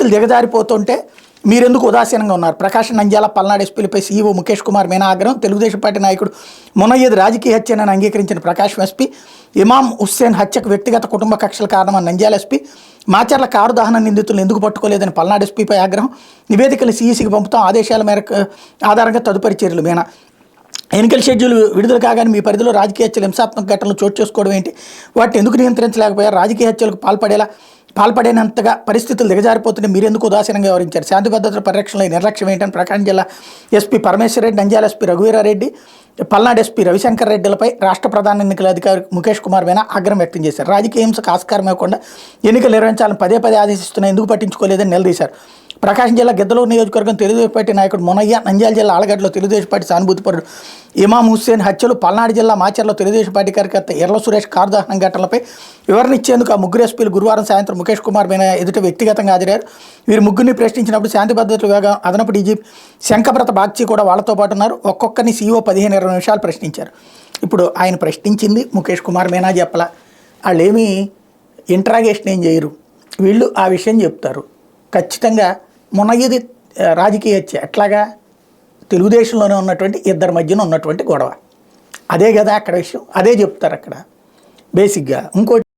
పరిస్థితులు దిగజారిపోతుంటే మీరెందుకు ఉదాసీనంగా ఉన్నారు? ప్రకాశం నంద్యాల పల్నాడు ఎస్పీలపై సీఈఓ ముఖేష్ కుమార్ మీనా ఆగ్రహం. తెలుగుదేశం పార్టీ నాయకుడు మునయ్యది రాజకీయ హత్యనని అంగీకరించిన ప్రకాశం ఎస్పీ. ఇమాం హుస్సేన్ హత్యకు వ్యక్తిగత కుటుంబ కక్షల కారణమని నంద్యాల ఎస్పీ. మాచర్ల కారు దహన నిందితులను ఎందుకు పట్టుకోలేదని పల్నాడు ఎస్పీపై ఆగ్రహం. నివేదికలు సీఈసీకి పంపుతాం, ఆదేశాల మేరకు ఆధారంగా తదుపరి చర్యలు. మీనా ఎన్నికల షెడ్యూల్ విడుదల కాగానే మీ పరిధిలో రాజకీయ హత్యలు, హింసాత్మక ఘటనలు చోటు చేసుకోవడం ఏంటి? వాటిని ఎందుకు నియంత్రించలేకపోయారు? రాజకీయ హత్యలకు పాల్పడేనంతగా పరిస్థితులు దిగజారిపోతుంటే మీరెందుకు ఉదాసీనంగా వ్యవహరించారు? శాంతి భద్రతల పరిరక్షణలో నిర్లక్ష్యం ఏంటని ప్రకాశం జిల్లా ఎస్పీ పరమేశ్వర రెడ్డి, నంద్యాల ఎస్పీ రఘువీరారెడ్డి, పల్నాడు ఎస్పీ రవిశంకర్ రెడ్డిలపై రాష్ట్ర ప్రధాన ఎన్నికల అధికారి ముఖేష్ కుమార్ మీనా ఆగ్రహం వ్యక్తం చేశారు. రాజకీయ హింసకు ఆస్కారం ఇవ్వకుండా ఎన్నికలు నిర్వహించాలని పదే ఆదేశిస్తున్నా ఎందుకు పట్టించుకోలేదని నిలదీశారు. ప్రకాశం జిల్లా గిద్దలూరు నియోజకవర్గం తెలుగుదేశం పార్టీ నాయకుడు మునయ్య, నంద్యాల జిల్లా ఆలగడ్డలో తెలుగుదేశం పార్టీ సానుభూతిపరుడు ఇమాం హుస్సేన్ హత్యలు, పల్నాడు జిల్లా మాచర్లో తెలుగుదేశం పార్టీ కార్యకర్త ఎర్ల సురేష్ కారు దహనం ఘటనలపై వివరణ ఇచ్చేందుకు ఆ ముగ్గురు ఎస్పీలు గురువారం సాయంత్రం ముఖేష్ కుమార్ మీనా ఎదుట వ్యక్తిగతంగా హాజరయ్యారు. వీరు ముగ్గురిని ప్రశ్నించినప్పుడు శాంతి భద్రతల విభాగం అదనపు డీజీపీ శంఖప్రత బాగ్చి కూడా వాళ్ళతో పాటు ఉన్నారు. ఒక్కొక్కరిని సీఈఓ 15-20 నిమిషాలు ప్రశ్నించారు. ఇప్పుడు ఆయన ప్రశ్నించింది ముఖేష్ కుమార్ మీనా చెప్పలా. వాళ్ళు ఏమీ ఇంట్రాగేషన్ ఏం చేయరు, వీళ్ళు ఆ విషయం చెప్తారు. ఖచ్చితంగా మునయ్యది రాజకీయ హత్య ఎట్లాగా? తెలుగుదేశంలోనే ఉన్నటువంటి ఇద్దరి మధ్యన ఉన్నటువంటి గొడవ, అదే కదా అక్కడ విషయం, అదే చెప్తారు అక్కడ బేసిక్గా. ఇంకోటి